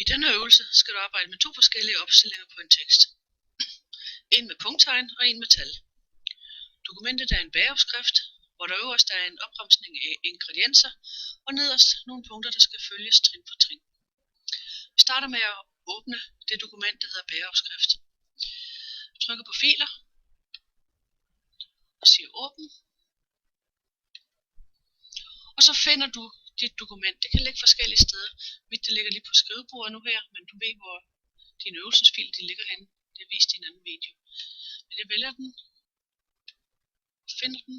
I denne øvelse skal du arbejde med to forskellige opstillinger på en tekst. En med punkttegn og en med tal. Dokumentet er en bageopskrift, hvor der øverst er en opremsning af ingredienser, og nederst nogle punkter, der skal følges trin for trin. Vi starter med at åbne det dokument, der hedder bageopskrift. Du trykker på filer og siger åbn. Og så finder du dit dokument. Det kan ligge forskellige steder. Mit det ligger lige på skrivebordet nu her, men du ved, hvor dine øvelsesfiler de ligger henne. Det er vist i en anden video. Men jeg vælger den, finder den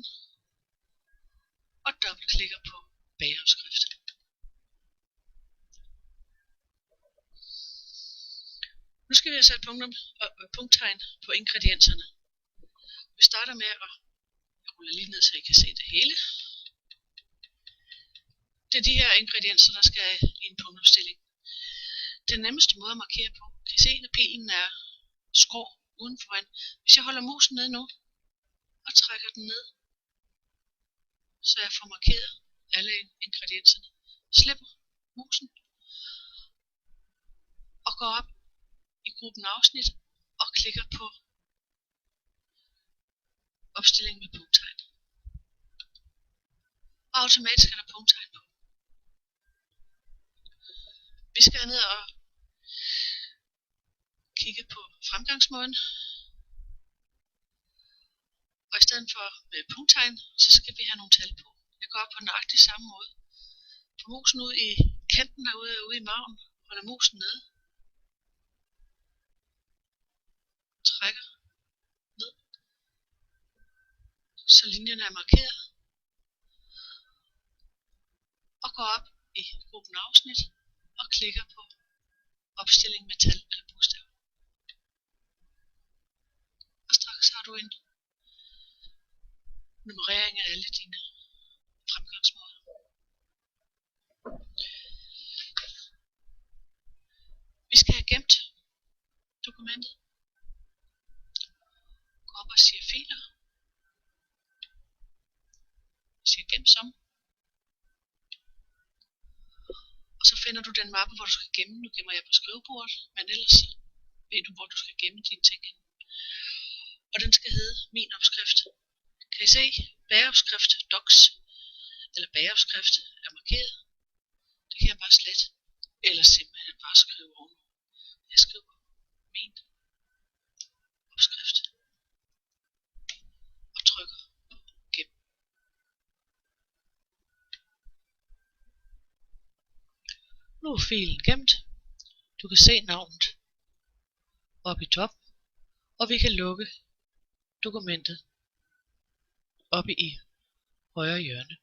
og dobbeltklikker på bageopskrift. Nu skal vi have sat punkttegn på ingredienserne. Vi starter med at rulle lige ned, så I kan se det hele. Det er de her ingredienser, der skal i en punktopstilling. Den nemmeste måde at markere på, kan I se, at pilen er skrå udenforan. Hvis jeg holder musen ned nu og trækker den ned, så jeg får markeret alle ingredienserne, slipper musen og går op i gruppen afsnit og klikker på opstilling med punkttegn. Og automatisk er der punkttegn på. Vi skal ned og kigge på fremgangsmåden. Og i stedet for med punkttegn, så skal vi have nogle tal på. Jeg går op på nøjagtig samme måde. Får musen ud i kanten derude og ude i margen. Holder musen nede. Trækker ned. Så linjerne er markeret. Og går op i gruppen afsnit og klikker på opstilling med tal eller bogstaver. Og straks har du en nummerering af alle dine fremgangsmåder. Vi skal have gemt dokumentet. Gå op og siger filer. Siger gem som. Og så finder du den mappe, hvor du skal gemme. Nu gemmer jeg på skrivebordet, men ellers ved du, hvor du skal gemme dine ting. Og den skal hedde min opskrift. Kan I se? Bageopskrift docs eller bageopskrift er markeret. Det kan jeg bare slette. Eller simpelthen bare skrive over. Jeg skriver min opskrift og trykker på gem. Nu er filen gemt. Du kan se navnet oppe i top, og vi kan lukke dokumentet oppe i højre hjørne.